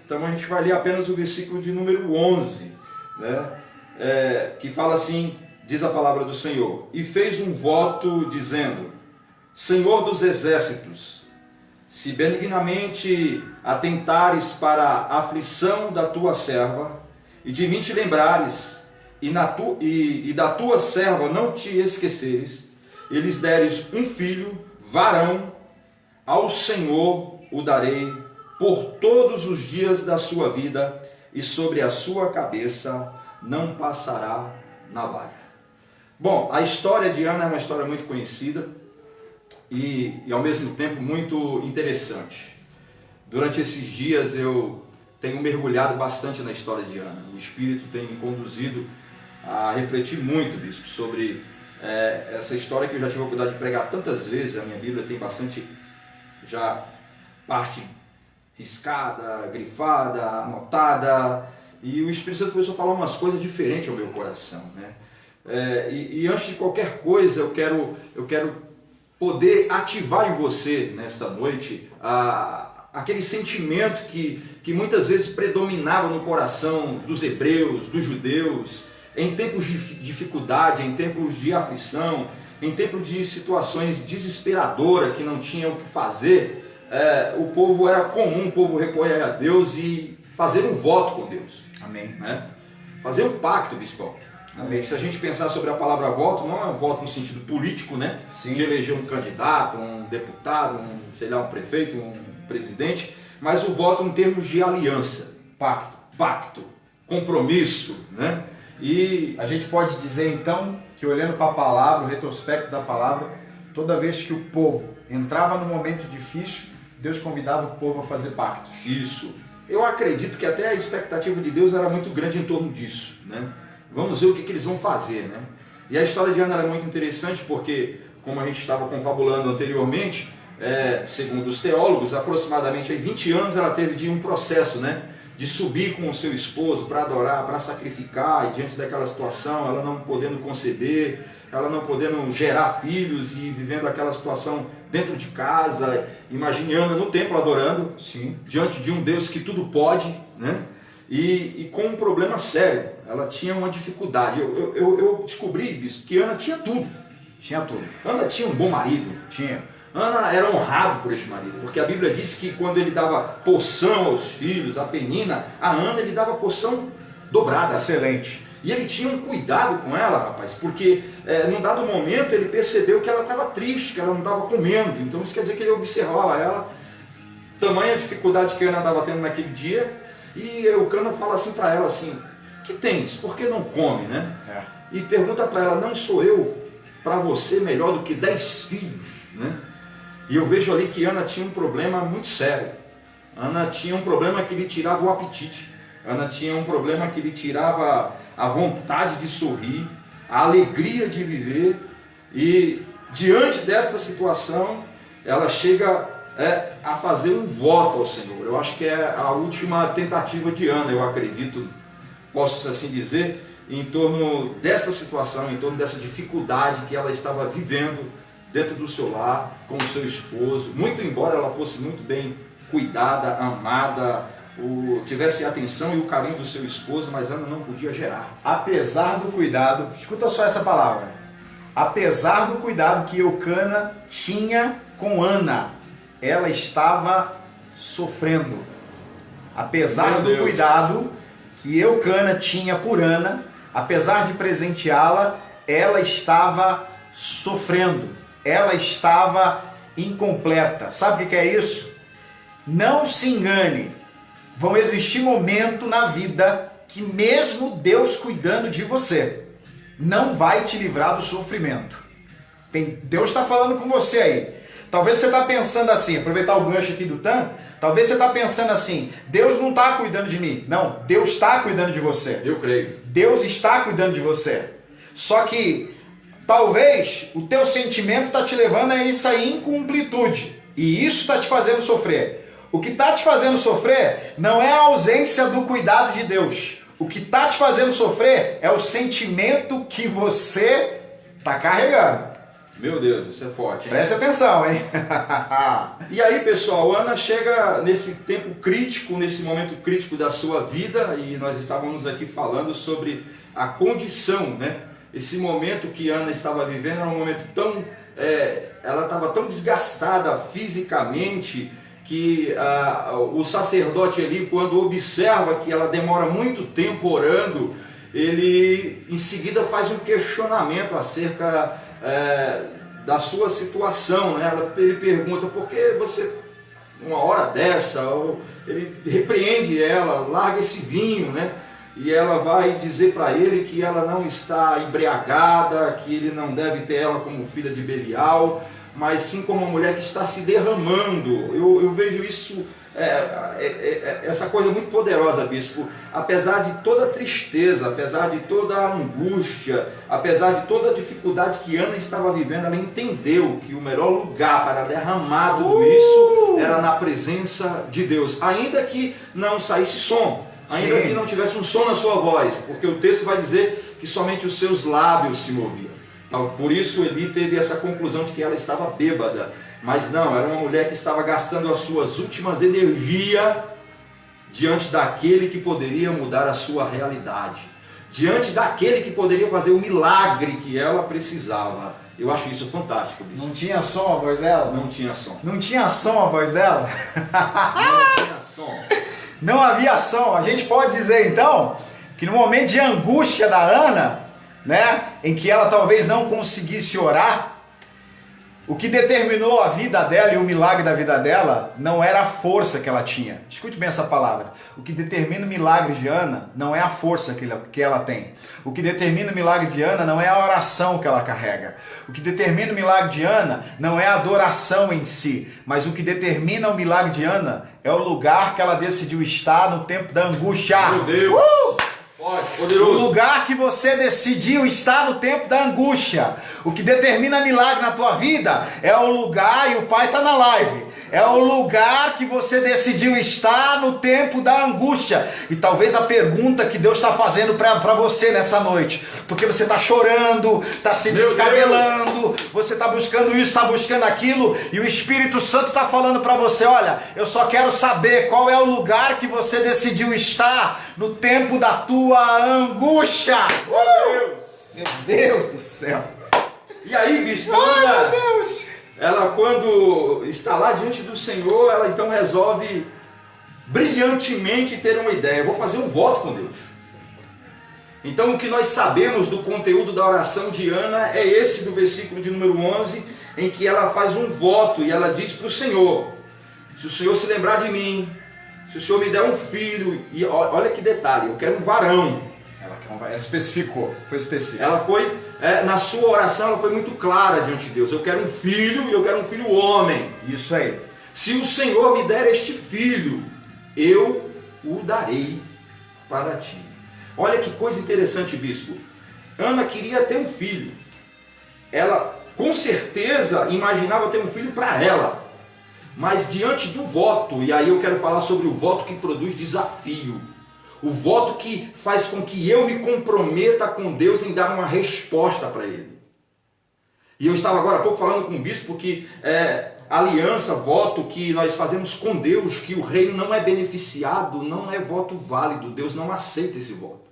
Então a gente vai ler apenas o versículo de número 11, né? Que fala assim, diz a palavra do Senhor: e fez um voto dizendo: Senhor dos exércitos, se benignamente atentares para a aflição da tua serva, e de mim te lembrares, e da tua serva não te esqueceres, e lhes deres um filho, varão, ao Senhor o darei por todos os dias da sua vida, e sobre a sua cabeça não passará navalha. Bom, a história de Ana é uma história muito conhecida e ao mesmo tempo muito interessante. Durante esses dias eu tenho mergulhado bastante na história de Ana. O Espírito tem me conduzido a refletir muito, bispo, sobre essa história que eu já tive a oportunidade de pregar tantas vezes. A minha Bíblia tem bastante já parte riscada, grifada, anotada, e o Espírito Santo começou a falar umas coisas diferentes ao meu coração, né? E antes de qualquer coisa eu quero poder ativar em você nesta noite aquele sentimento que muitas vezes predominava no coração dos hebreus, dos judeus, em tempos de dificuldade, em tempos de aflição, em tempos de situações desesperadoras que não tinham o que fazer. O povo era comum, o povo recorrer a Deus e fazer um voto com Deus. Amém. Né? Fazer um pacto, bispão. Amém. Se a gente pensar sobre a palavra voto, não é um voto no sentido político, né? Sim. De eleger um candidato, um deputado, um prefeito, um presidente, mas o voto em termos de aliança, pacto, compromisso, né? E a gente pode dizer então que, olhando para a palavra, o retrospecto da palavra, toda vez que o povo entrava num momento difícil, Deus convidava o povo a fazer pactos. Isso. Eu acredito que até a expectativa de Deus era muito grande em torno disso, né? Vamos ver o que eles vão fazer, né? E a história de Ana é muito interessante porque, como a gente estava confabulando anteriormente, segundo os teólogos, aproximadamente aí 20 anos ela teve de um processo, né? De subir com o seu esposo para adorar, para sacrificar, e diante daquela situação, ela não podendo conceber, ela não podendo gerar filhos e vivendo aquela situação dentro de casa, imaginando no templo adorando, sim, diante de um Deus que tudo pode, né? E com um problema sério, ela tinha uma dificuldade. Eu descobri, bispo, que Ana tinha tudo. Tinha tudo. Ana tinha um bom marido. Tinha. Ana era honrado por este marido, porque a Bíblia diz que quando ele dava porção aos filhos, a Penina, a Ana ele dava porção dobrada. Excelente. E ele tinha um cuidado com ela, rapaz, porque num dado momento ele percebeu que ela estava triste, que ela não estava comendo. Então isso quer dizer que ele observava ela, tamanha dificuldade que a Ana estava tendo naquele dia, e o Cana fala assim para ela assim: que tens? Por que não come, né? E pergunta para ela: não sou eu para você melhor do que 10 filhos, né? E eu vejo ali que Ana tinha um problema muito sério. Ana tinha um problema que lhe tirava o apetite. Ana tinha um problema que lhe tirava a vontade de sorrir, a alegria de viver. E diante desta situação, ela chega a fazer um voto ao Senhor. Eu acho que é a última tentativa de Ana, eu acredito, posso assim dizer, em torno dessa situação, em torno dessa dificuldade que ela estava vivendo dentro do seu lar, com o seu esposo. Muito embora ela fosse muito bem cuidada, amada, tivesse a atenção e o carinho do seu esposo, mas Ana não podia gerar. Apesar do cuidado, escuta só essa palavra, apesar do cuidado que Eucana tinha com Ana, ela estava sofrendo. Apesar do cuidado que Eucana tinha por Ana, apesar de presenteá-la, ela estava sofrendo, ela estava incompleta. Sabe o que é isso? Não se engane, vão existir momentos na vida que mesmo Deus cuidando de você, não vai te livrar do sofrimento. Deus está falando com você aí. Talvez você está pensando assim, aproveitar o gancho aqui do Tan, talvez você está pensando assim: Deus não está cuidando de mim. Não, Deus está cuidando de você. Eu creio. Deus está cuidando de você. Só que talvez o teu sentimento está te levando a isso aí em incompletude. E isso está te fazendo sofrer. O que está te fazendo sofrer não é a ausência do cuidado de Deus. O que está te fazendo sofrer é o sentimento que você está carregando. Meu Deus, isso é forte, hein? Preste atenção, hein? E aí, pessoal, Ana chega nesse tempo crítico, nesse momento crítico da sua vida, e nós estávamos aqui falando sobre a condição, né? Esse momento que Ana estava vivendo era um momento tão... ela estava tão desgastada fisicamente que o sacerdote ali, quando observa que ela demora muito tempo orando, ele em seguida faz um questionamento acerca da sua situação, né? Ele pergunta: por que você, uma hora dessa? Ele repreende ela: larga esse vinho, né? E ela vai dizer para ele que ela não está embriagada, que ele não deve ter ela como filha de Belial, mas sim como uma mulher que está se derramando. Eu vejo isso, essa coisa muito poderosa, bispo. Apesar de toda a tristeza, apesar de toda a angústia, apesar de toda a dificuldade que Ana estava vivendo, ela entendeu que o melhor lugar para derramar tudo isso era na presença de Deus, ainda que não saísse som. Ainda que não tivesse um som na sua voz, porque o texto vai dizer que somente os seus lábios se moviam. Então, por isso Eli teve essa conclusão de que ela estava bêbada. Mas não, era uma mulher que estava gastando as suas últimas energias diante daquele que poderia mudar a sua realidade, diante daquele que poderia fazer o milagre que ela precisava. Eu acho isso fantástico, bispo. Não tinha som a voz dela? Não tinha som. Não tinha som a voz dela? Não tinha som. Não havia som. A gente pode dizer então que no momento de angústia da Ana, né, em que ela talvez não conseguisse orar, o que determinou a vida dela e o milagre da vida dela não era a força que ela tinha. Escute bem essa palavra. O que determina o milagre de Ana não é a força que ela tem. O que determina o milagre de Ana não é a oração que ela carrega. O que determina o milagre de Ana não é a adoração em si. Mas o que determina o milagre de Ana é o lugar que ela decidiu estar no tempo da angústia. Meu Deus! O lugar que você decidiu estar no tempo da angústia. O que determina milagre na tua vida é o lugar, e o Pai está na live, é o lugar que você decidiu estar no tempo da angústia. E talvez a pergunta que Deus está fazendo para você nessa noite, porque você está chorando, está se descabelando, você está buscando isso, está buscando aquilo, e o Espírito Santo está falando para você: olha, eu só quero saber qual é o lugar que você decidiu estar no tempo da tua angústia. Meu Deus do céu. E aí, bispo, meu Deus, ela quando está lá diante do Senhor, ela então resolve brilhantemente ter uma ideia: vou fazer um voto com Deus. Então o que nós sabemos do conteúdo da oração de Ana é esse do versículo de número 11, em que ela faz um voto e ela diz para o Senhor: se o Senhor se lembrar de mim, se o Senhor me der um filho, e olha que detalhe, eu quero um varão. Ela especificou, foi específico. Ela foi, na sua oração, ela foi muito clara diante de Deus: eu quero um filho, e eu quero um filho homem. Isso aí. Se o Senhor me der este filho, eu o darei para ti. Olha que coisa interessante, bispo. Ana queria ter um filho. Ela, com certeza, imaginava ter um filho para ela. Mas diante do voto, e aí eu quero falar sobre o voto que produz desafio. O voto que faz com que eu me comprometa com Deus em dar uma resposta para Ele. E eu estava agora há pouco falando com o bispo que aliança, voto que nós fazemos com Deus, que o reino não é beneficiado, não é voto válido. Deus não aceita esse voto.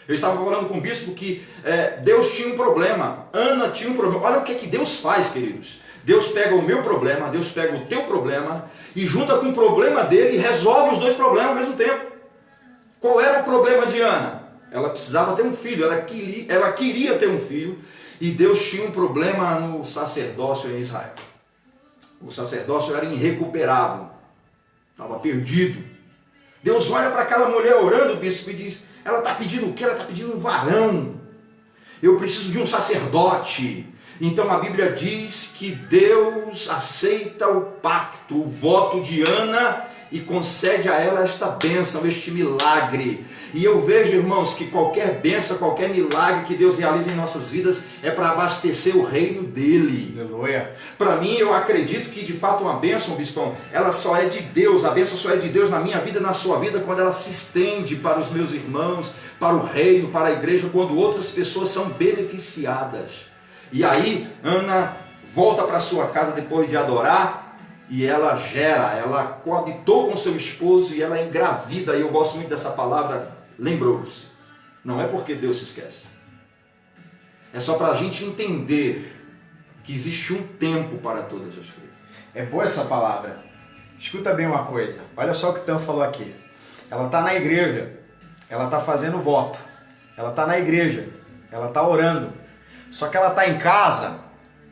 Eu estava falando com o bispo que Deus tinha um problema, Ana tinha um problema. Olha o que Deus faz, queridos. Deus pega o meu problema, Deus pega o teu problema e junta com o problema dele e resolve os dois problemas ao mesmo tempo. Qual era o problema de Ana? Ela precisava ter um filho, ela queria ter um filho, e Deus tinha um problema no sacerdócio em Israel. O sacerdócio era irrecuperável, estava perdido. Deus olha para aquela mulher orando, bispo, e diz: ela está pedindo o quê? Ela está pedindo um varão. Eu preciso de um sacerdote. Então a Bíblia diz que Deus aceita o pacto, o voto de Ana, e concede a ela esta bênção, este milagre. E eu vejo, irmãos, que qualquer bênção, qualquer milagre que Deus realiza em nossas vidas é para abastecer o reino dele. Aleluia. Para mim, eu acredito que de fato uma bênção, bispão, ela só é de Deus. A bênção só é de Deus na minha vida, na sua vida, quando ela se estende para os meus irmãos, para o reino, para a igreja, quando outras pessoas são beneficiadas. E aí, Ana volta para sua casa depois de adorar e ela coabitou com seu esposo e ela engravida, e eu gosto muito dessa palavra, lembrou-se. Não é porque Deus se esquece. É só para a gente entender que existe um tempo para todas as coisas. É boa essa palavra. Escuta bem uma coisa. Olha só o que o Tan falou aqui. Ela está na igreja. Ela está fazendo voto. Ela está na igreja. Ela está orando. Só que ela está em casa.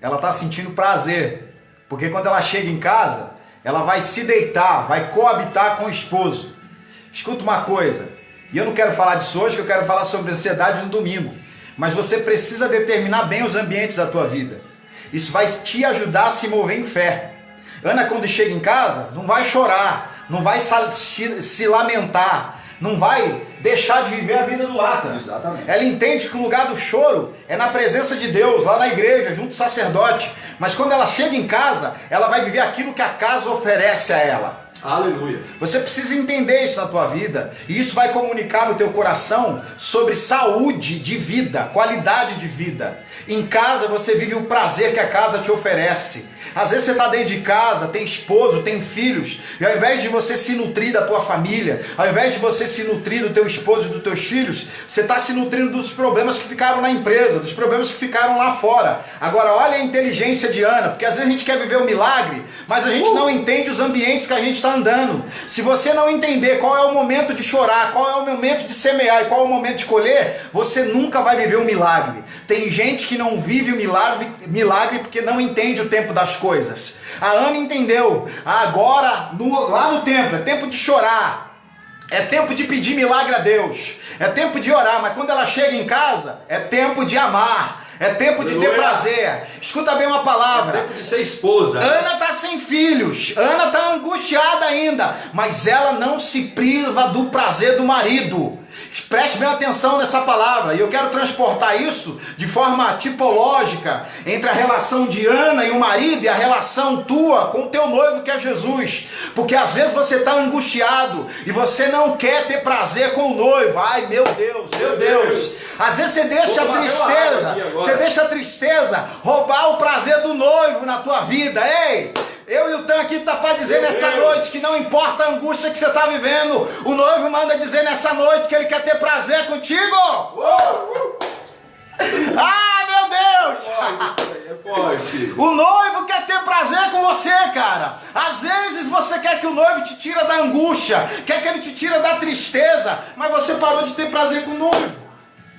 Ela está sentindo prazer. Porque quando ela chega em casa, ela vai se deitar, vai coabitar com o esposo. Escuta uma coisa. E eu não quero falar disso hoje, que eu quero falar sobre ansiedade no domingo. Mas você precisa determinar bem os ambientes da tua vida. Isso vai te ajudar a se mover em fé. Ana, quando chega em casa, não vai chorar, não vai se lamentar, não vai deixar de viver a vida do lata. Exatamente. Ela entende que o lugar do choro é na presença de Deus, lá na igreja, junto ao sacerdote. Mas quando ela chega em casa, ela vai viver aquilo que a casa oferece a ela. Aleluia. Você precisa entender isso na tua vida, e isso vai comunicar no teu coração sobre saúde de vida, qualidade de vida. Em casa você vive o prazer que a casa te oferece. Às vezes você está dentro de casa, tem esposo, tem filhos, e ao invés de você se nutrir da tua família, ao invés de você se nutrir do teu esposo e dos teus filhos, você está se nutrindo dos problemas que ficaram na empresa, dos problemas que ficaram lá fora. Agora olha a inteligência de Ana, porque às vezes a gente quer viver o milagre, mas a gente não entende os ambientes que a gente está andando. Se você não entender qual é o momento de chorar, qual é o momento de semear e qual é o momento de colher, você nunca vai viver o milagre. Tem gente que não vive o milagre porque não entende o tempo das coisas. A Ana entendeu. Agora, lá no templo, é tempo de chorar. É tempo de pedir milagre a Deus. É tempo de orar. Mas quando ela chega em casa, é tempo de amar. É tempo de ter prazer. Escuta bem uma palavra. É tempo de ser esposa. Ana está sem filhos. Ana está angustiada ainda. Mas ela não se priva do prazer do marido. Preste bem atenção nessa palavra. E eu quero transportar isso de forma tipológica entre a relação de Ana e o marido e a relação tua com o teu noivo, que é Jesus. Porque às vezes você está angustiado e você não quer ter prazer com o noivo. Ai, meu Deus, meu Deus. Às vezes você deixa a tristeza roubar o prazer do noivo na tua vida. Ei! Eu e o Tan aqui tá para dizer nessa noite que não importa a angústia que você está vivendo, o noivo manda dizer nessa noite que ele quer ter prazer contigo. Ah, meu Deus! É forte. O noivo quer ter prazer com você, cara. Às vezes você quer que o noivo te tire da angústia, quer que ele te tire da tristeza, mas você parou de ter prazer com o noivo.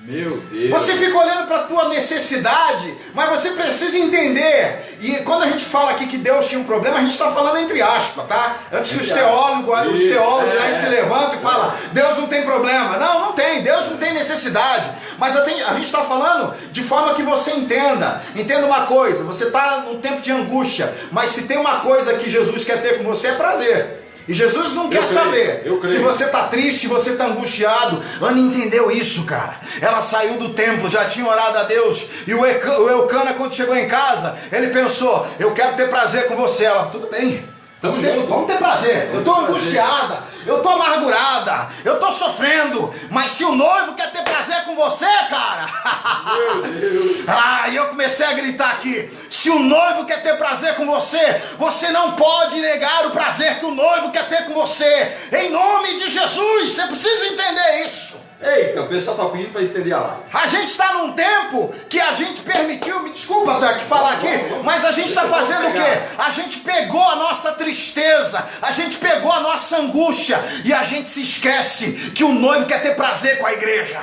Meu Deus. Você fica olhando para a tua necessidade, mas você precisa entender. E quando a gente fala aqui que Deus tinha um problema, a gente está falando entre aspas, tá? Antes que os teólogos aí se levantam e falam, Deus não tem problema. Não, não tem. Deus não tem necessidade. Mas a gente está falando de forma que você entenda. Entenda uma coisa, você está num tempo de angústia, mas se tem uma coisa que Jesus quer ter com você é prazer. E Jesus não quer saber se você está triste, se você está angustiado. Ana entendeu isso, cara. Ela saiu do templo, já tinha orado a Deus. E o Eucana, quando chegou em casa, ele pensou, eu quero ter prazer com você. Ela, tudo bem, vamos ter prazer. Eu estou angustiada, eu estou amargurada, eu estou sofrendo. Mas se o noivo quer ter prazer com você, cara. Meu Deus. E eu comecei a gritar aqui. Se o noivo quer ter prazer com você, você não pode negar o prazer que o noivo quer ter com você. Em nome de Jesus, você precisa entender isso. Eita, o pessoal está pedindo para estender a live. A gente está num tempo que a gente permitiu, me desculpa Tan, falar aqui, mas a gente está fazendo o quê? A gente pegou a nossa tristeza, a gente pegou a nossa angústia e a gente se esquece que o noivo quer ter prazer com a igreja.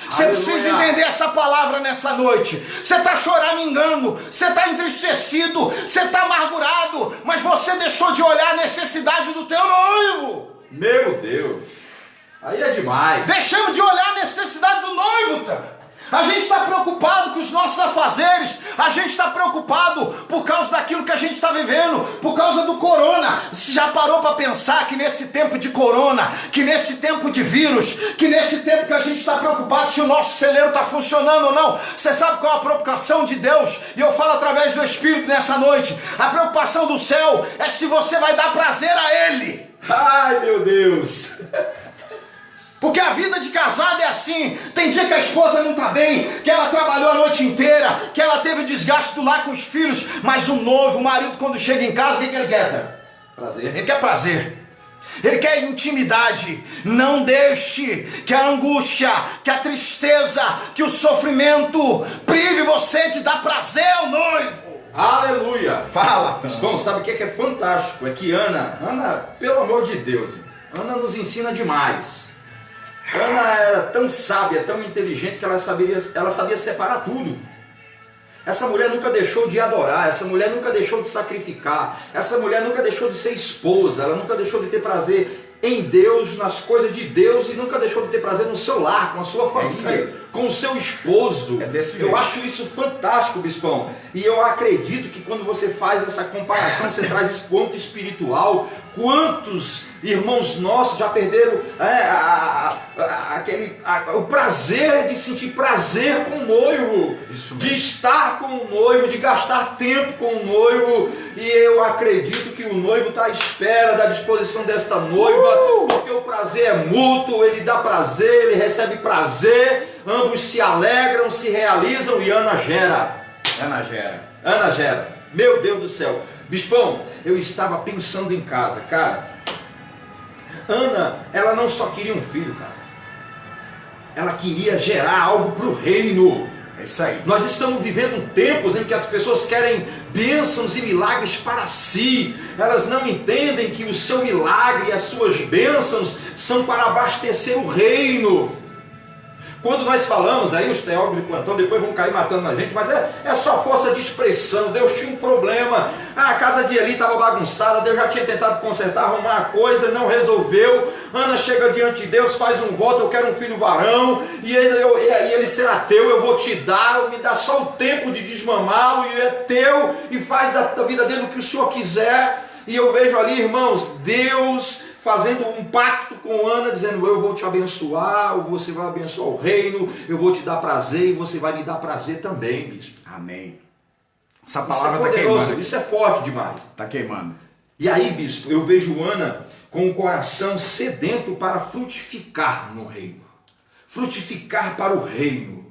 Você precisa entender essa palavra nessa noite. Você está choramingando, você está entristecido, você está amargurado, mas você deixou de olhar a necessidade do teu noivo. Meu Deus. Aí é demais. Deixamos de olhar a necessidade do noivo, tá? A gente está preocupado com os nossos afazeres, a gente está preocupado por causa daquilo que a gente está vivendo, por causa do corona. Você já parou para pensar que nesse tempo de corona, que nesse tempo de vírus, que nesse tempo que a gente está preocupado se o nosso celeiro está funcionando ou não? Você sabe qual é a preocupação de Deus? E eu falo através do Espírito nessa noite. A preocupação do céu é se você vai dar prazer a Ele. Ai, meu Deus. Porque a vida de casado é assim. Tem dia que a esposa não está bem, que ela trabalhou a noite inteira, que ela teve o desgaste do lar com os filhos, mas o noivo, o marido, quando chega em casa, o que ele quer? Prazer. Ele quer prazer. Ele quer intimidade. Não deixe que a angústia, que a tristeza, que o sofrimento prive você de dar prazer ao noivo. Aleluia! Fala. Bom, sabe o que é fantástico? É que Ana, pelo amor de Deus, Ana nos ensina demais. Ana era tão sábia, tão inteligente que ela sabia separar tudo. Essa mulher nunca deixou de adorar, essa mulher nunca deixou de sacrificar, essa mulher nunca deixou de ser esposa, ela nunca deixou de ter prazer em Deus, nas coisas de Deus, e nunca deixou de ter prazer no seu lar, com a sua família, com o seu esposo. É desse jeito. Eu acho isso fantástico, bispão. E eu acredito que quando você faz essa comparação, você traz esse ponto espiritual. Quantos irmãos nossos já perderam o prazer de sentir prazer com o noivo, de estar com o noivo, de gastar tempo com o noivo. E eu acredito que o noivo está à espera da disposição desta noiva, porque o prazer é mútuo, ele dá prazer, ele recebe prazer, ambos se alegram, se realizam e Ana gera. Ana gera. Meu Deus do céu. Bispão, eu estava pensando em casa, cara. Ana, ela não só queria um filho, cara. Ela queria gerar algo para o reino. É isso aí. Nós estamos vivendo tempos em que as pessoas querem bênçãos e milagres para si. Elas não entendem que o seu milagre e as suas bênçãos são para abastecer o reino. Quando nós falamos aí, os teólogos de plantão depois vão cair matando na gente, mas é só força de expressão. Deus tinha um problema, a casa de Eli estava bagunçada, Deus já tinha tentado consertar, arrumar a coisa, não resolveu. Ana chega diante de Deus, faz um voto, eu quero um filho varão, e ele será teu, eu vou te dar, me dá só o tempo de desmamá-lo, e é teu, e faz da vida dele o que o Senhor quiser. E eu vejo ali, irmãos, Deus fazendo um pacto com Ana, dizendo: eu vou te abençoar, você vai abençoar o reino, eu vou te dar prazer e você vai me dar prazer também, bispo. Amém. Essa palavra está queimando. Isso é forte demais. Está queimando. E aí, bispo, eu vejo Ana com o coração sedento para frutificar no reino. Frutificar para o reino.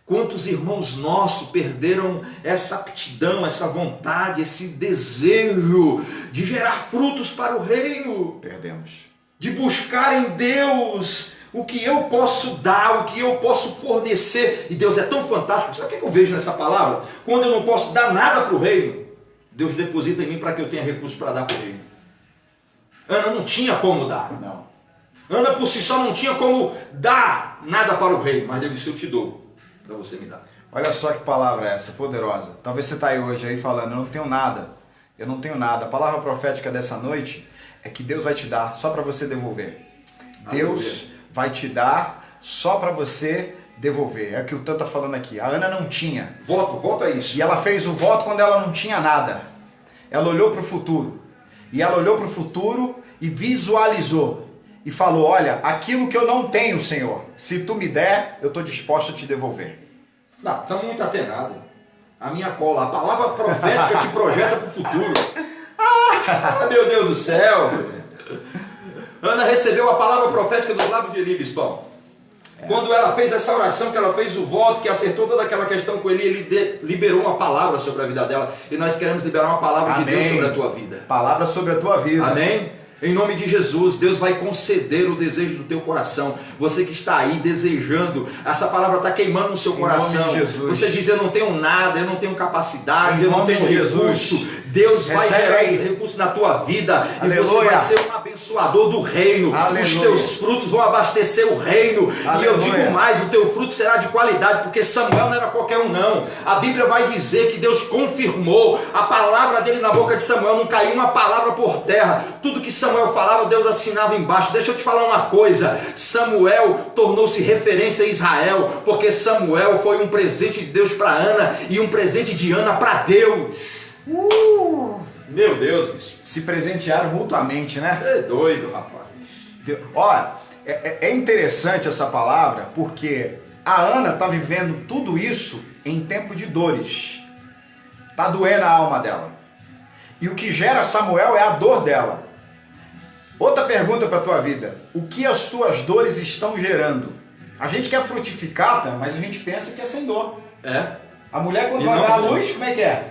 Quantos irmãos nossos perderam essa aptidão, essa vontade, esse desejo de gerar frutos para o reino? Perdemos. De buscar em Deus o que eu posso dar, o que eu posso fornecer. E Deus é tão fantástico. Sabe o que eu vejo nessa palavra? Quando eu não posso dar nada para o reino, Deus deposita em mim para que eu tenha recursos para dar para o reino. Ana não tinha como dar. Não. Ana por si só não tinha como dar nada para o reino. Mas Deus disse: eu te dou, para você me dar. Olha só que palavra é essa, poderosa. Talvez você está aí hoje aí falando: eu não tenho nada. Eu não tenho nada. A palavra profética dessa noite é que Deus vai te dar só para você devolver. Deus vai te dar só para você devolver. É o que o Tan está falando aqui. A Ana não tinha. Volta a isso. E ela fez o voto quando ela não tinha nada. Ela olhou para o futuro. E ela olhou para o futuro e visualizou. E falou: olha, aquilo que eu não tenho, Senhor, se tu me der, eu estou disposto a te devolver. Não, estamos muito atenados. A minha cola, a palavra profética te projeta para o futuro. Ah, meu Deus do céu. Ana recebeu a palavra profética dos lábios de Eli, bispão. Quando ela fez essa oração, que ela fez o voto, que acertou toda aquela questão com Eli, ele liberou uma palavra sobre a vida dela. E nós queremos liberar uma palavra de Deus sobre a tua vida. Palavra sobre a tua vida. Amém? Em nome de Jesus, Deus vai conceder o desejo do teu coração. Você que está aí desejando, essa palavra está queimando no seu coração. Em nome de Jesus. Você diz: eu não tenho nada, eu não tenho capacidade, eu não tenho recurso. Deus vai Recebe gerar aí esse recurso na tua vida. Aleluia. E você vai ser um abençoador do reino. Aleluia. Os teus frutos vão abastecer o reino. Aleluia. E eu digo mais: o teu fruto será de qualidade, porque Samuel não era qualquer um não. A Bíblia vai dizer que Deus confirmou a palavra dele na boca de Samuel. Não caiu uma palavra por terra. Tudo que Samuel falava, Deus assinava embaixo. Deixa eu te falar uma coisa: Samuel tornou-se referência a Israel, porque Samuel foi um presente de Deus para Ana e um presente de Ana para Deus. Meu Deus, bicho. Se presentearam mutuamente, né? Você é doido, rapaz. Olha, é interessante essa palavra, porque a Ana está vivendo tudo isso em tempo de dores. Está doendo a alma dela. E o que gera Samuel é a dor dela. Outra pergunta para a tua vida. O que as tuas dores estão gerando? A gente quer frutificar, tá? Mas a gente pensa que é sem dor. É. A mulher quando E vai não, dar a não. luz, como é que é?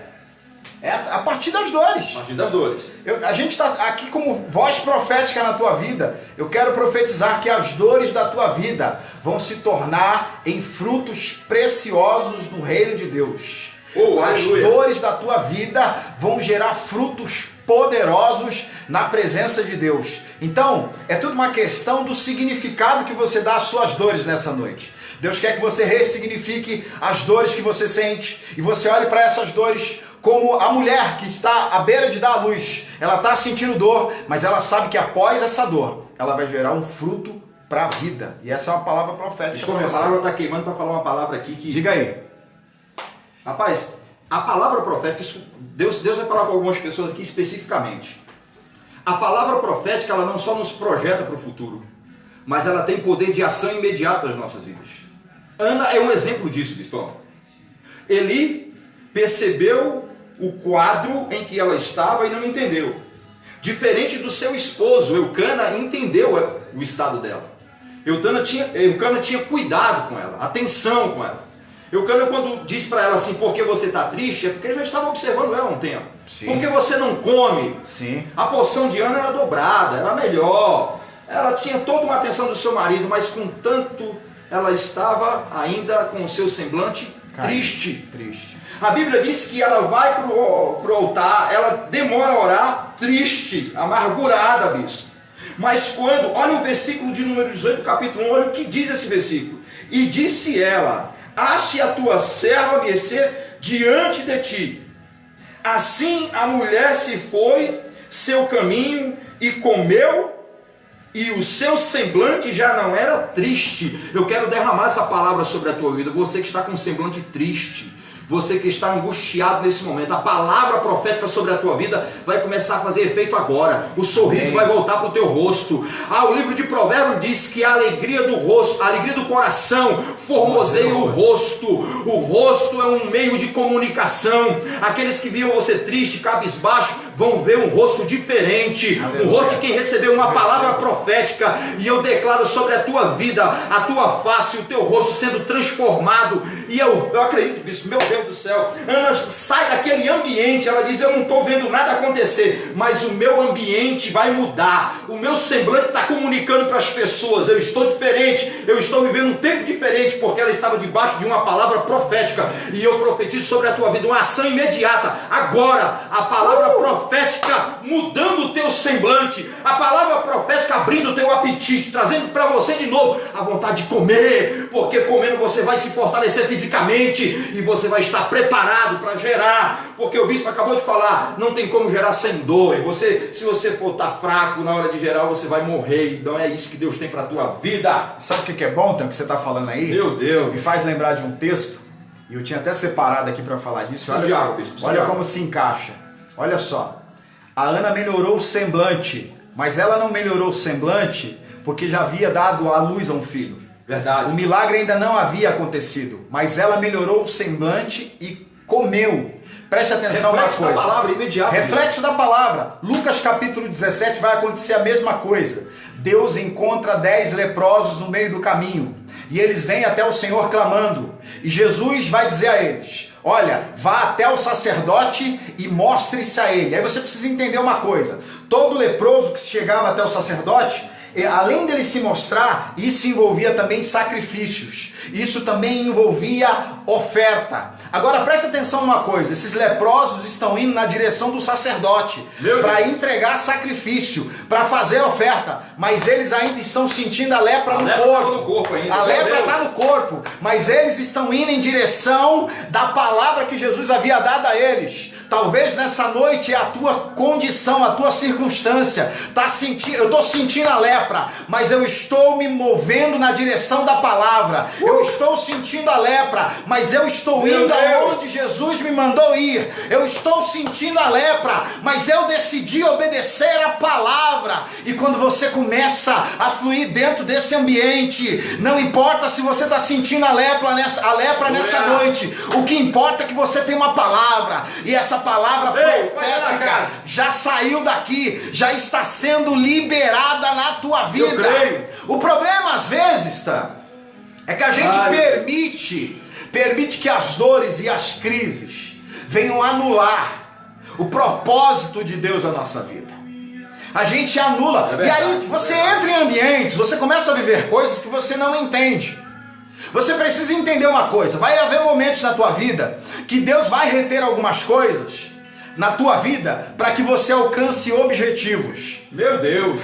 É a partir das dores. A partir das dores. A gente está aqui como voz profética na tua vida. Eu quero profetizar que as dores da tua vida vão se tornar em frutos preciosos no reino de Deus. As aleluia. dores da tua vida vão gerar frutos poderosos na presença de Deus. Então, é tudo uma questão do significado que você dá às suas dores nessa noite. Deus quer que você ressignifique as dores que você sente e você olhe para essas dores como a mulher que está à beira de dar a luz. Ela está sentindo dor, mas ela sabe que após essa dor, ela vai gerar um fruto para a vida. E essa é uma palavra profética. A palavra está queimando para falar uma palavra aqui que... Diga aí. Rapaz, a palavra profética, Deus vai falar com algumas pessoas aqui especificamente. A palavra profética, ela não só nos projeta para o futuro, mas ela tem poder de ação imediata nas nossas vidas. Ana é um exemplo disso, bispo. Eli percebeu o quadro em que ela estava e não entendeu. Diferente do seu esposo, Eucana entendeu o estado dela. Eucana tinha cuidado com ela, atenção com ela. Eucana, quando diz para ela assim, por que você está triste, é porque ele já estava observando ela há um tempo. Sim. Por que você não come? Sim. A porção de Ana era dobrada, era melhor. Ela tinha toda uma atenção do seu marido, mas contanto ela estava ainda com o seu semblante triste. A Bíblia diz que ela vai para o altar, ela demora a orar triste, amargurada, bispo. Mas quando, olha o versículo de número 18, capítulo 1, olha o que diz esse versículo. E disse ela, ache a tua serva a mercê diante de ti. Assim a mulher se foi seu caminho e comeu, e o seu semblante já não era triste. Eu quero derramar essa palavra sobre a tua vida. Você que está com um semblante triste, você que está angustiado nesse momento, a palavra profética sobre a tua vida vai começar a fazer efeito agora. O sorriso vai voltar para o teu rosto. O livro de Provérbios diz que a alegria do rosto, a alegria do coração formoseia o rosto. O rosto é um meio de comunicação. Aqueles que viam você triste, cabisbaixo, vão ver um rosto diferente. Aleluia. Um rosto de quem recebeu uma palavra profética. E eu declaro sobre a tua vida, a tua face, o teu rosto sendo transformado. E eu acredito nisso, meu Deus do céu. Ana sai daquele ambiente, ela diz, eu não estou vendo nada acontecer, mas o meu ambiente vai mudar. O meu semblante está comunicando para as pessoas, eu estou diferente, eu estou vivendo um tempo diferente, porque ela estava debaixo de uma palavra profética. E eu profetizo sobre a tua vida uma ação imediata. Agora, a palavra profética mudando o teu semblante, a palavra profética abrindo o teu apetite, trazendo para você de novo a vontade de comer, porque comendo você vai se fortalecer fisicamente e você vai estar preparado para gerar, porque o bispo acabou de falar, não tem como gerar sem dor. E se você for estar fraco na hora de gerar, você vai morrer. Então é isso que Deus tem para a tua vida. Sabe o que é bom, Tam, que você está falando aí? Meu Deus. Me faz lembrar de um texto, e eu tinha até separado aqui para falar disso. Olha como se encaixa. Olha só, a Ana melhorou o semblante, mas ela não melhorou o semblante porque já havia dado à luz a um filho. Verdade. O milagre ainda não havia acontecido, mas ela melhorou o semblante e comeu. Preste atenção numa coisa. Reflexo da palavra imediato. Reflexo da palavra. Lucas capítulo 17 vai acontecer a mesma coisa. Deus encontra 10 leprosos no meio do caminho e eles vêm até o Senhor clamando. E Jesus vai dizer a eles, olha, vá até o sacerdote e mostre-se a ele. Aí você precisa entender uma coisa. Todo leproso que chegava até o sacerdote, além dele se mostrar, isso envolvia também sacrifícios. Isso também envolvia oferta. Agora preste atenção numa coisa. Esses leprosos estão indo na direção do sacerdote para entregar sacrifício, para fazer oferta. Mas eles ainda estão sentindo a lepra no corpo. A lepra está no corpo. Mas eles estão indo em direção da palavra que Jesus havia dado a eles. Talvez nessa noite a tua condição, a tua circunstância, eu estou sentindo a lepra, mas eu estou me movendo na direção da palavra. Eu estou sentindo a lepra, mas eu estou indo aonde Jesus me mandou ir. Eu estou sentindo a lepra, mas eu decidi obedecer a palavra. E quando você começa a fluir dentro desse ambiente, não importa se você está sentindo a lepra nessa noite, o que importa é que você tem uma palavra, e essa palavra Ei, profética já saiu daqui, já está sendo liberada na tua vida. Eu creio. O problema às vezes, tá, é que a gente permite que as dores e as crises venham anular o propósito de Deus na nossa vida. A gente anula, verdade, e aí você entra em ambientes, você começa a viver coisas que você não entende. Você precisa entender uma coisa: vai haver momentos na tua vida que Deus vai reter algumas coisas na tua vida para que você alcance objetivos. Meu Deus.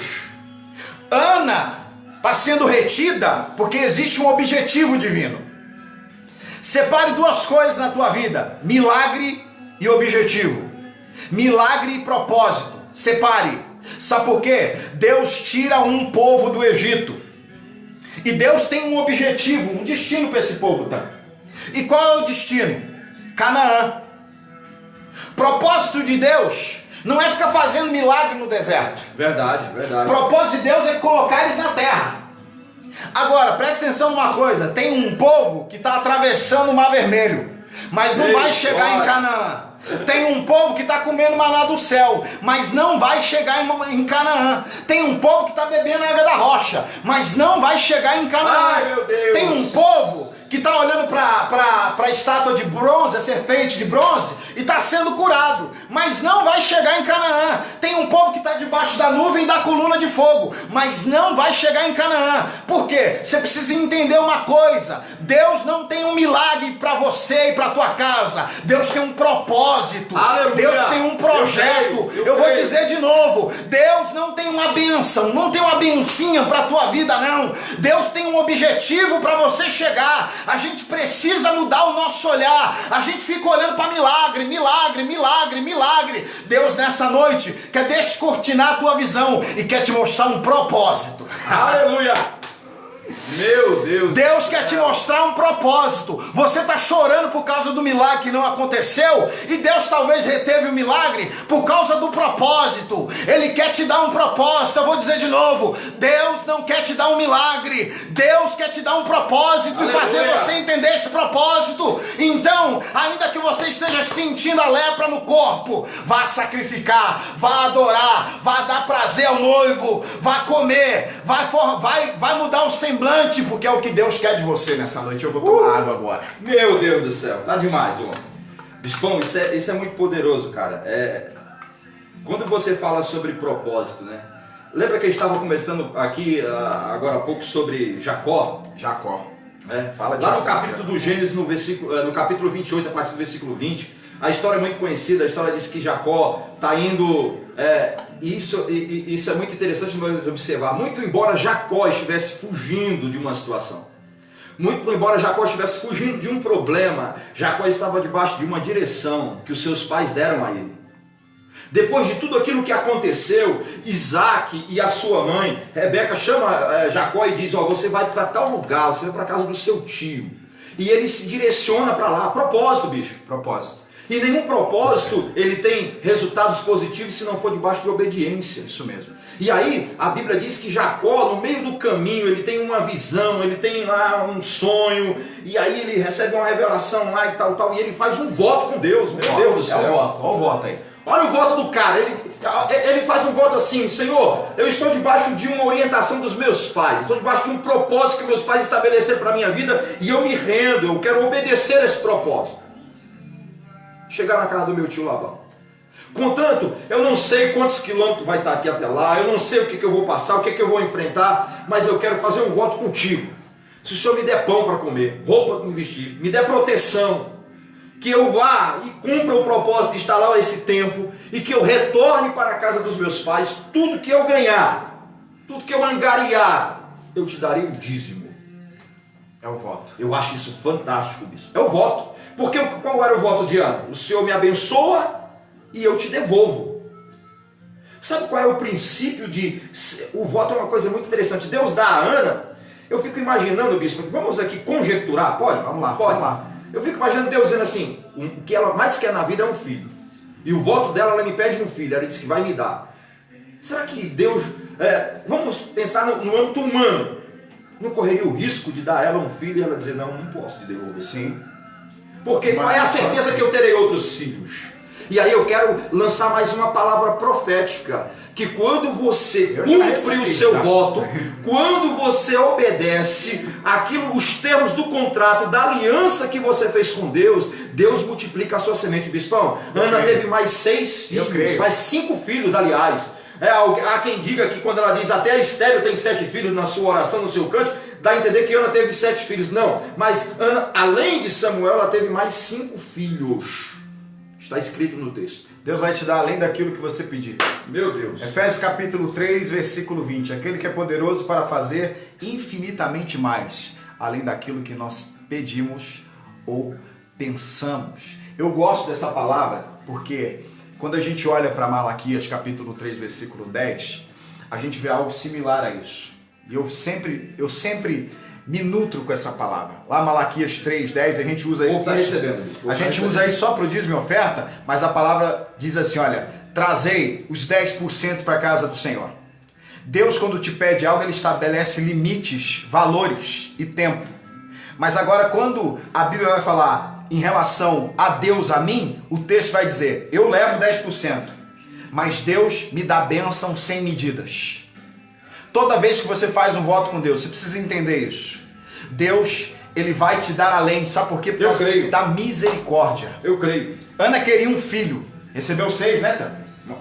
Ana está sendo retida porque existe um objetivo divino. Separe duas coisas na tua vida: milagre e objetivo. Milagre e propósito. Separe. Sabe por quê? Deus tira um povo do Egito. E Deus tem um objetivo, um destino para esse povo, tá? E qual é o destino? Canaã. Propósito de Deus não é ficar fazendo milagre no deserto. Verdade. Propósito de Deus é colocar eles na terra. Agora, presta atenção numa coisa: tem um povo que está atravessando o Mar Vermelho, mas não vai chegar em Canaã. Tem um povo que está comendo maná do céu, mas não vai chegar em Canaã. Tem um povo que está bebendo água da rocha, mas não vai chegar em Canaã. Ai, meu Deus. Tem um povo que está olhando para a estátua de bronze, a serpente de bronze, e está sendo curado, mas não vai chegar em Canaã. Tem um povo que está debaixo da nuvem da coluna de fogo, mas não vai chegar em Canaã. Por quê? Você precisa entender uma coisa: Deus não tem um milagre para você e para tua casa. Deus tem um propósito. Aleluia. Deus tem um projeto. Eu vou dizer de novo: Deus não tem uma bênção, não tem uma bencinha para tua vida, não. Deus tem um objetivo para você chegar. A gente precisa mudar o nosso olhar. A gente fica olhando para milagre. Deus nessa noite quer descortinar a tua visão e quer te mostrar um propósito. Aleluia. Meu Deus. Deus quer te mostrar um propósito. Você está chorando por causa do milagre que não aconteceu, e Deus talvez reteve o milagre por causa do propósito. Ele quer te dar um propósito. Eu vou dizer de novo: Deus não quer te dar um milagre, Deus quer te dar um propósito. Aleluia. E fazer você entender esse propósito. Então, ainda que você esteja sentindo a lepra no corpo, vá sacrificar, vá adorar, vá dar prazer ao noivo, vá comer, vai mudar o semblante, porque é o que Deus quer de você nessa noite. Eu vou tomar água agora. Meu Deus do céu, tá demais, irmão. Bispão, isso é muito poderoso, cara. Quando você fala sobre propósito, né? Lembra que a gente estava conversando aqui agora há pouco sobre Jacó? Fala de lá Jacó, no capítulo do Gênesis, no capítulo 28, a partir do versículo 20, a história é muito conhecida. A história diz que Jacó está indo... Isso é muito interessante nós observar. Muito embora Jacó estivesse fugindo de uma situação, muito embora Jacó estivesse fugindo de um problema, Jacó estava debaixo de uma direção que os seus pais deram a ele. Depois de tudo aquilo que aconteceu, Isaac e a sua mãe, Rebeca, chama Jacó e diz: você vai para tal lugar, você vai para a casa do seu tio. E ele se direciona para lá. Propósito, bicho. Propósito. E nenhum propósito ele tem resultados positivos se não for debaixo de obediência. Isso mesmo. E aí a Bíblia diz que Jacó, no meio do caminho, ele tem uma visão, ele tem lá um sonho, e aí ele recebe uma revelação lá e tal, e ele faz um voto com Deus. Meu Deus do céu. Olha o voto aí. Olha o voto do cara. Ele faz um voto assim: Senhor, eu estou debaixo de uma orientação dos meus pais, estou debaixo de um propósito que meus pais estabeleceram para a minha vida, e eu me rendo, eu quero obedecer a esse propósito. Chegar na casa do meu tio Labão. Contanto, eu não sei quantos quilômetros vai estar aqui até lá, eu não sei o que eu vou passar, o que eu vou enfrentar, mas eu quero fazer um voto contigo. Se o Senhor me der pão para comer, roupa para me vestir, me der proteção, que eu vá e cumpra o propósito de estar lá esse tempo, e que eu retorne para a casa dos meus pais, tudo que eu ganhar, tudo que eu angariar, eu te darei o dízimo. É o voto. Eu acho isso fantástico, bispo. É o voto. Porque qual era o voto de Ana? O Senhor me abençoa e eu te devolvo. Sabe qual é o princípio de... O voto é uma coisa muito interessante. Deus dá a Ana... Eu fico imaginando, bispo, vamos aqui conjecturar, pode? Vamos lá, pode. Vamos lá. Eu fico imaginando Deus dizendo assim: o que ela mais quer na vida é um filho. E o voto dela, ela me pede um filho. Ela disse que vai me dar. Será que Deus... vamos pensar no âmbito humano. Não correria o risco de dar a ela um filho e ela dizer: não posso te devolver? Sim. Porque qual é a certeza que eu terei outros filhos? E aí eu quero lançar mais uma palavra profética, que quando você cumpre o seu voto, quando você obedece os termos do contrato, da aliança que você fez com Deus, Deus multiplica a sua semente, bispão. Ana teve mais 6 filhos, mais 5 filhos, aliás. Há quem diga que quando ela diz até a Estéreo tem 7 filhos na sua oração, no seu canto, dá a entender que Ana teve 7 filhos. Não, mas Ana, além de Samuel, ela teve mais 5 filhos. Está escrito no texto. Deus vai te dar além daquilo que você pedir. Meu Deus. Efésios capítulo 3, versículo 20. Aquele que é poderoso para fazer infinitamente mais, além daquilo que nós pedimos ou pensamos. Eu gosto dessa palavra porque quando a gente olha para Malaquias capítulo 3, versículo 10, a gente vê algo similar a isso. E eu sempre me nutro com essa palavra. Lá Malaquias 3, 10, a gente usa aí. A gente usa aí só para o dízimo e oferta, mas a palavra diz assim: olha, trazei os 10% para a casa do Senhor. Deus, quando te pede algo, ele estabelece limites, valores e tempo. Mas agora, quando a Bíblia vai falar em relação a Deus, a mim, o texto vai dizer: eu levo 10%, mas Deus me dá bênção sem medidas. Toda vez que você faz um voto com Deus, você precisa entender isso. Deus, ele vai te dar além, sabe por quê? Por causa da misericórdia. Eu creio. Ana queria um filho, recebeu 6, né, Tá?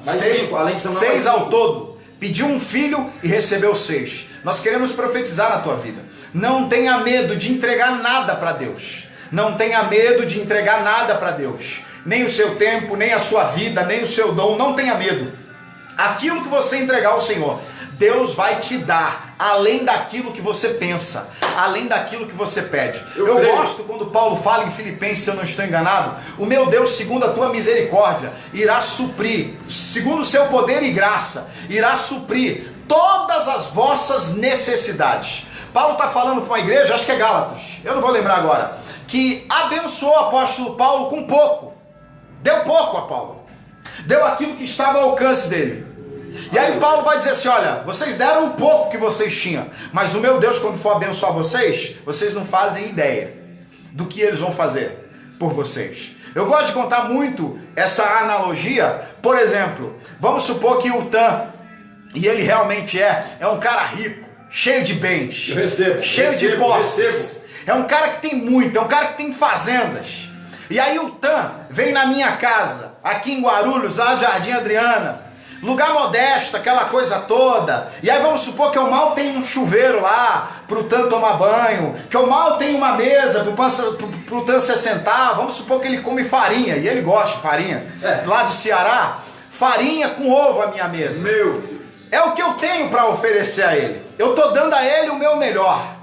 Mais 5, além de Samuel. 6 ao todo. Pediu um filho e recebeu 6. Nós queremos profetizar na tua vida. Não tenha medo de entregar nada para Deus. Não tenha medo de entregar nada para Deus. Nem o seu tempo, nem a sua vida, nem o seu dom. Não tenha medo. Aquilo que você entregar ao Senhor, Deus vai te dar, além daquilo que você pensa, além daquilo que você pede. Eu gosto quando Paulo fala em Filipenses, se eu não estou enganado: o meu Deus, segundo a tua misericórdia, irá suprir, segundo o seu poder e graça, irá suprir todas as vossas necessidades. Paulo está falando para uma igreja, acho que é Gálatas, eu não vou lembrar agora, que abençoou o apóstolo Paulo com pouco. Deu pouco a Paulo. Deu aquilo que estava ao alcance dele. E aí Paulo vai dizer assim: olha, vocês deram um pouco que vocês tinham, mas o meu Deus, quando for abençoar vocês, vocês não fazem ideia do que eles vão fazer por vocês. Eu gosto de contar muito essa analogia. Por exemplo, vamos supor que o Tan, e ele realmente é um cara rico, cheio de bens, cheio de posses. É um cara que tem muito, é um cara que tem fazendas. E aí o Tan vem na minha casa, aqui em Guarulhos, lá no Jardim Adriana, lugar modesto, aquela coisa toda. E aí vamos supor que eu mal tenho um chuveiro lá pro Tan tomar banho, que eu mal tenho uma mesa pro Tan se sentar. Vamos supor que ele come farinha, e ele gosta de farinha, lá do Ceará. Farinha com ovo a minha mesa. É o que eu tenho para oferecer a ele. Eu tô dando a ele o meu melhor.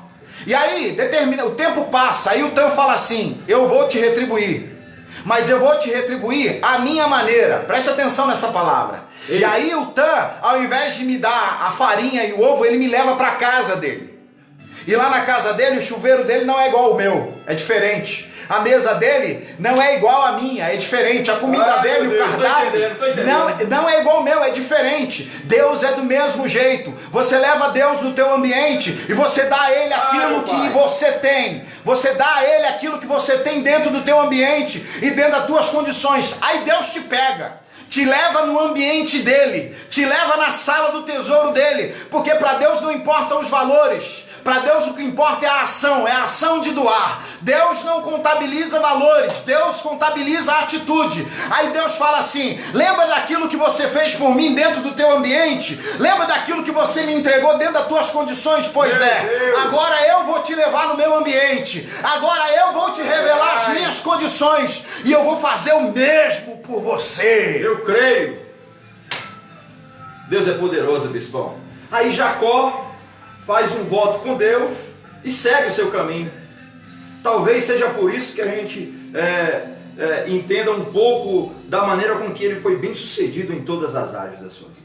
E aí o tempo passa, aí o Tan fala assim: eu vou te retribuir, mas eu vou te retribuir à minha maneira. Preste atenção nessa palavra. E aí o Tan, ao invés de me dar a farinha e o ovo, ele me leva para a casa dele. E lá na casa dele, o chuveiro dele não é igual ao meu, é diferente. A mesa dele não é igual à minha, é diferente. A comida dele, o cardápio, não é igual ao meu, é diferente. Deus é do mesmo jeito. Você leva Deus no teu ambiente e você dá a Ele aquilo que você tem. Você dá a Ele aquilo que você tem dentro do teu ambiente e dentro das tuas condições. Aí Deus te pega, te leva no ambiente dele, te leva na sala do tesouro dele, porque para Deus não importam os valores, para Deus o que importa é a ação de doar. Deus não contabiliza valores, Deus contabiliza a atitude. Aí Deus fala assim: lembra daquilo que você fez por mim dentro do teu ambiente? Lembra daquilo que você me entregou dentro das tuas condições? Pois agora eu vou te levar no meu ambiente, agora eu vou te revelar as minhas condições, e eu vou fazer o mesmo por você. Eu creio. Deus é poderoso, bispão. Aí Jacó faz um voto com Deus e segue o seu caminho. Talvez seja por isso que a gente entenda um pouco da maneira com que ele foi bem sucedido em todas as áreas da sua vida.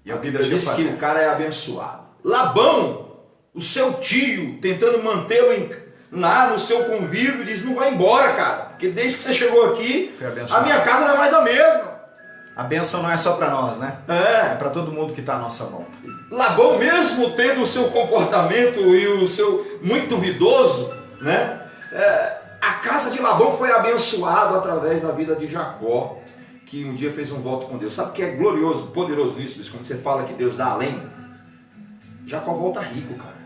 E a Bíblia diz que o cara é abençoado. Labão, o seu tio, tentando mantê-lo no seu convívio, diz: não vai embora, cara, porque desde que você chegou aqui, a minha casa não é mais a mesma. A bênção não é só para nós, né? É para todo mundo que está à nossa volta. Labão, mesmo tendo o seu comportamento e o seu muito duvidoso, né? A casa de Labão foi abençoada através da vida de Jacó, que um dia fez um voto com Deus. Sabe o que é glorioso, poderoso nisso, quando você fala que Deus dá além? Jacó volta rico, cara.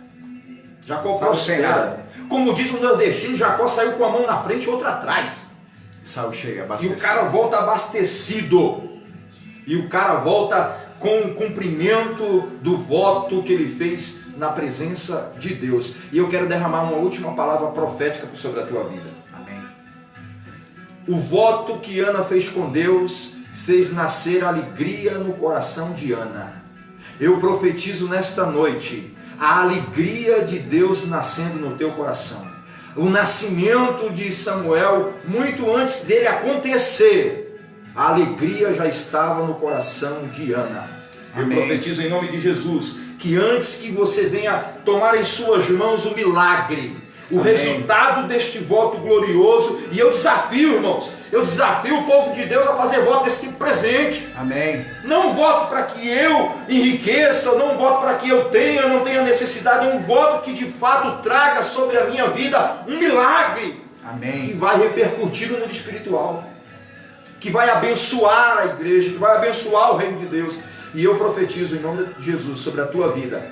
Jacó prospera. Como diz o nordestino, Jacó saiu com a mão na frente e outra atrás. Saiu cheio, E abastecido. o cara volta abastecido. E o cara volta com o cumprimento do voto que ele fez na presença de Deus. E eu quero derramar uma última palavra profética sobre a tua vida. Amém. O voto que Ana fez com Deus fez nascer alegria no coração de Ana. Eu profetizo nesta noite a alegria de Deus nascendo no teu coração. O nascimento de Samuel, muito antes dele acontecer, a alegria já estava no coração de Ana. Eu Amém. profetizo em nome de Jesus que antes que você venha tomar em suas mãos o milagre, o Amém. resultado deste voto glorioso, e eu desafio, irmãos, eu desafio o povo de Deus a fazer voto desse tipo presente. Amém. Não voto para que eu enriqueça, não voto para que eu tenha, não tenha necessidade, um voto que de fato traga sobre a minha vida um milagre que Amém. vai repercutir no mundo espiritual, que vai abençoar a igreja, que vai abençoar o reino de Deus. E eu profetizo em nome de Jesus sobre a tua vida.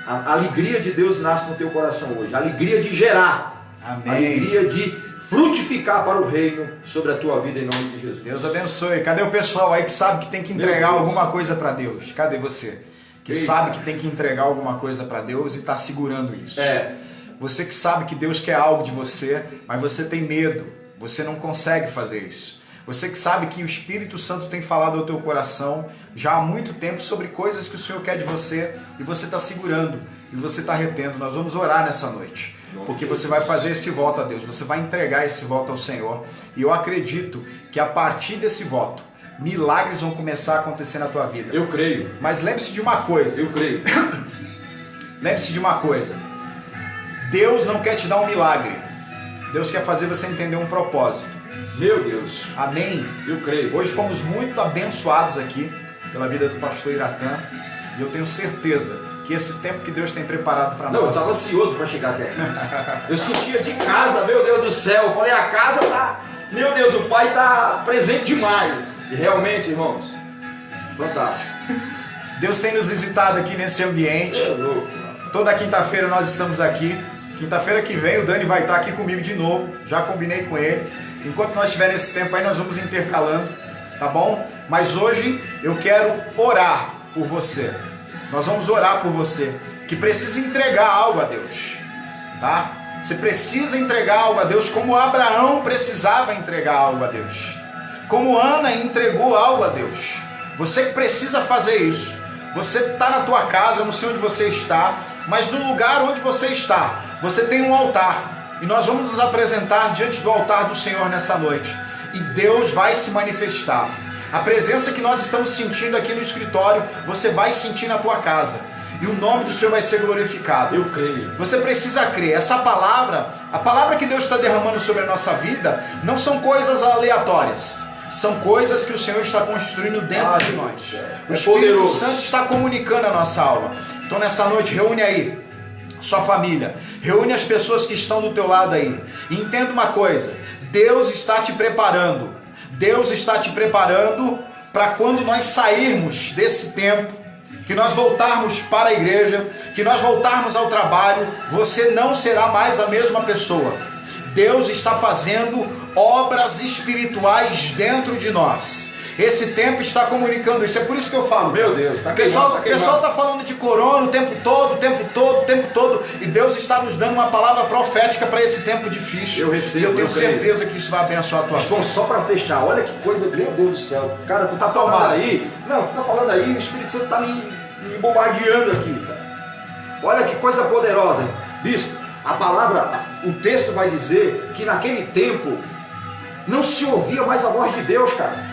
A alegria de Deus nasce no teu coração hoje, a alegria de gerar, Amém. a alegria de frutificar para o reino sobre a tua vida em nome de Jesus. Deus abençoe. Cadê o pessoal aí que sabe que tem que entregar alguma coisa para Deus? Cadê você? Que Eita. sabe que tem que entregar alguma coisa para Deus e está segurando isso. É. Você que sabe que Deus quer algo de você, mas você tem medo. Você não consegue fazer isso. Você que sabe que o Espírito Santo tem falado ao teu coração já há muito tempo sobre coisas que o Senhor quer de você e você está segurando e você está retendo. Nós vamos orar nessa noite, porque você vai fazer esse voto a Deus, você vai entregar esse voto ao Senhor, e eu acredito que a partir desse voto, milagres vão começar a acontecer na tua vida. Eu creio, Mas lembre-se de uma coisa, eu creio. lembre-se de uma coisa, Deus não quer te dar um milagre, Deus quer fazer você entender um propósito. Meu Deus, Amém? eu creio. Hoje fomos muito abençoados aqui pela vida do pastor Iratã, e eu tenho certeza que esse tempo que Deus tem preparado para Não, eu nós... estava ansioso para chegar até aqui. Eu sentia de casa, meu Deus do céu. Eu falei, a casa tá... Meu Deus, o Pai tá presente demais. E realmente, irmãos, fantástico. Deus tem nos visitado aqui nesse ambiente. É louco, mano. Toda quinta-feira nós estamos aqui. Quinta-feira que vem o Dani vai estar aqui comigo de novo. Já combinei com ele. Enquanto nós estivermos nesse tempo aí, nós vamos intercalando, tá bom? Mas hoje eu quero orar por você. Nós vamos orar por você que precisa entregar algo a Deus, tá? Você precisa entregar algo a Deus como Abraão precisava entregar algo a Deus, como Ana entregou algo a Deus. Você que precisa fazer isso. Você está na tua casa, eu não sei onde você está, mas no lugar onde você está, você tem um altar. E nós vamos nos apresentar diante do altar do Senhor nessa noite. E Deus vai se manifestar. A presença que nós estamos sentindo aqui no escritório, você vai sentir na tua casa. E o nome do Senhor vai ser glorificado. Eu creio. Você precisa crer. Essa palavra, a palavra que Deus está derramando sobre a nossa vida, não são coisas aleatórias. São coisas que o Senhor está construindo dentro de nós. O Espírito poderoso. Santo está comunicando a nossa alma. Então nessa noite, reúne aí sua família, reúne as pessoas que estão do teu lado aí, e entenda uma coisa, Deus está te preparando, Deus está te preparando para quando nós sairmos desse tempo, que nós voltarmos para a igreja, que nós voltarmos ao trabalho, você não será mais a mesma pessoa. Deus está fazendo obras espirituais dentro de nós. Esse tempo está comunicando isso, é por isso que eu falo. Meu Deus, tá O pessoal queimando. está falando de corona o tempo todo, e Deus está nos dando uma palavra profética para esse tempo difícil. Eu recebo, e eu tenho eu creio. certeza que isso vai abençoar a tua vida. Bom, só para fechar, olha que coisa, meu Deus do céu. Cara, tu tá falando aí, não, tu tá falando aí, o Espírito Santo tá me bombardeando aqui, cara. Olha que coisa poderosa, hein? Bispo, a palavra, o texto vai dizer que naquele tempo não se ouvia mais a voz de Deus, cara.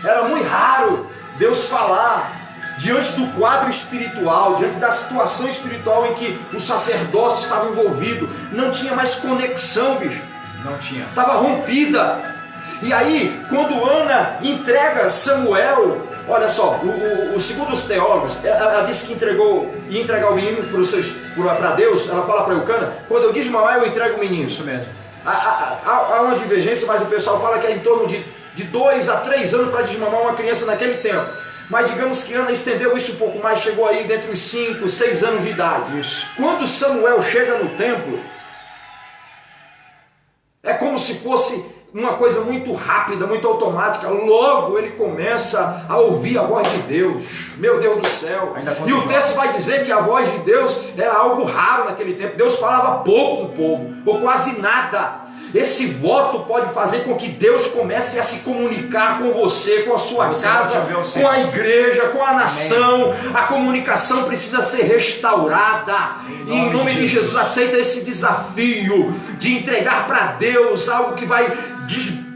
Era muito raro Deus falar diante do quadro espiritual, diante da situação espiritual em que o sacerdócio estava envolvido. Não tinha mais conexão, bicho. Não tinha. Estava rompida. E aí, quando Ana entrega Samuel, olha só, segundo os teólogos, ela disse que ia entregar o menino para Deus. Ela fala para Eucana, quando eu desmamar, eu entrego o menino. Isso mesmo. Há uma divergência, mas o pessoal fala que é em torno de 2 a 3 anos para desmamar uma criança naquele tempo. Mas digamos que Ana estendeu isso um pouco mais, chegou aí dentro dos 5, 6 anos de idade. Isso. Quando Samuel chega no templo, é como se fosse uma coisa muito rápida, muito automática. Logo ele começa a ouvir a voz de Deus. Meu Deus do céu. E o texto vai dizer que a voz de Deus era algo raro naquele tempo. Deus falava pouco com o povo, ou quase nada. Esse voto pode fazer com que Deus comece a se comunicar com você, com a sua casa, com a igreja, com a nação. Amém. A comunicação precisa ser restaurada. E em nome de Jesus, aceita esse desafio de entregar para Deus algo que vai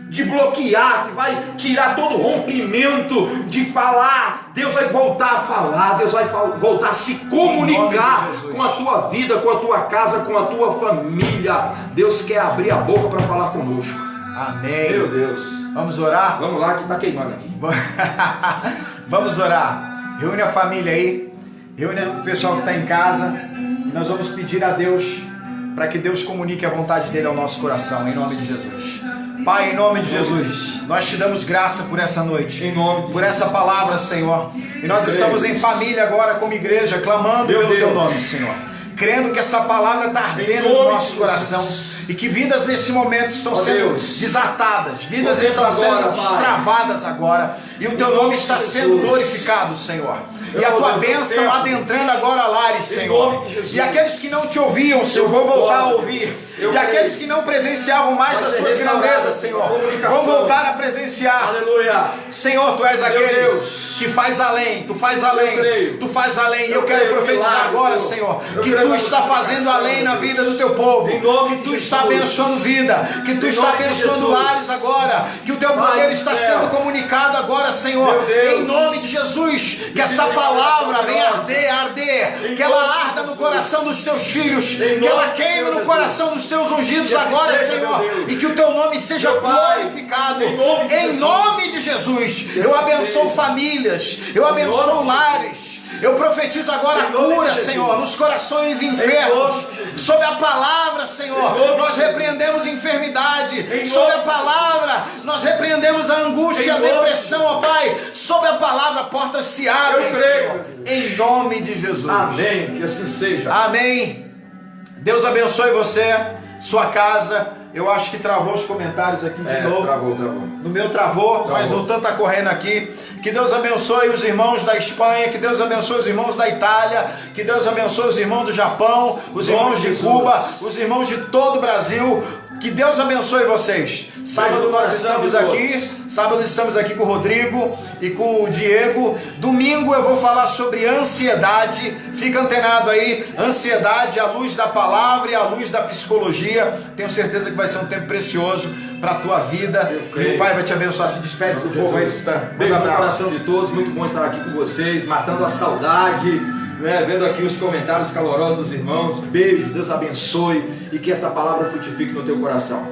desbloquear, que vai tirar todo o rompimento de falar. Deus vai voltar a falar, Deus vai voltar a se comunicar com a tua vida, com a tua casa, com a tua família. Deus quer abrir a boca para falar conosco. Amém. Meu Deus. Vamos orar? Vamos lá que está queimando aqui. Vamos orar. Reúne a família aí, reúne o pessoal que está em casa, e nós vamos pedir a Deus para que Deus comunique a vontade dele ao nosso coração, em nome de Jesus. Pai, em nome de Jesus, nós te damos graça por essa noite, por essa palavra, Senhor. E nós estamos em família agora como igreja, clamando pelo teu nome, Senhor. Crendo que essa palavra está ardendo no nosso coração e que vidas nesse momento estão sendo desatadas, vidas estão sendo destravadas agora, e o teu nome está sendo glorificado, Senhor. E a tua bênção adentrando agora lares, Senhor. E aqueles que não te ouviam, Senhor, vão voltar a ouvir. E aqueles que não presenciavam mais as tuas grandezas, Senhor, vão voltar a presenciar. Aleluia. Senhor, tu és aquele que faz além, tu faz além, tu faz além. E eu quero profetizar agora, Senhor, que tu está fazendo além na vida do teu povo, que tu está abençoando vida, que tu está abençoando lares agora, que o teu poder está sendo comunicado agora, Senhor, em nome de Jesus. Que essa palavra venha arder, que ela arda no coração dos teus filhos, que ela queime no coração dos teus ungidos agora, Senhor, e que o teu nome seja glorificado em nome de Jesus. Eu abençoo famílias, eu abençoo lares, eu profetizo agora a cura, Senhor, nos corações enfermos. Sob a palavra, Senhor, nós repreendemos enfermidade. Sob a palavra, nós repreendemos a angústia e a depressão, ó Pai. Sob a palavra, portas se abrem, Senhor, em nome de Jesus. Amém, que assim seja. Amém. Deus abençoe você, sua casa. Eu acho que travou os comentários aqui de novo. Travou. No meu travou, mas no tanto está correndo aqui. Que Deus abençoe os irmãos da Espanha, que Deus abençoe os irmãos da Itália, que Deus abençoe os irmãos do Japão, os irmãos de Cuba, os irmãos de todo o Brasil. Que Deus abençoe vocês. Sábado nós estamos aqui com o Rodrigo e com o Diego. Domingo eu vou falar sobre ansiedade. Fica antenado aí. Ansiedade à luz da palavra e à luz da psicologia. Tenho certeza que vai ser um tempo precioso para a tua vida. E o Pai vai te abençoar. Se despede do povo aí. Beijo no coração de todos. Muito bom estar aqui com vocês, matando a saudade, vendo aqui os comentários calorosos dos irmãos. Beijo, Deus abençoe e que esta palavra frutifique no teu coração.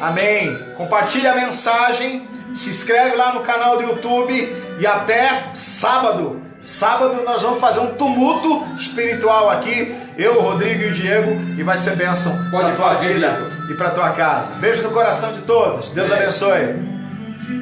Amém. Compartilha a mensagem, se inscreve lá no canal do YouTube e até sábado. Sábado nós vamos fazer um tumulto espiritual aqui, eu, o Rodrigo e o Diego, e vai ser bênção para a tua vida e para a tua casa. Beijo no coração de todos. Deus abençoe.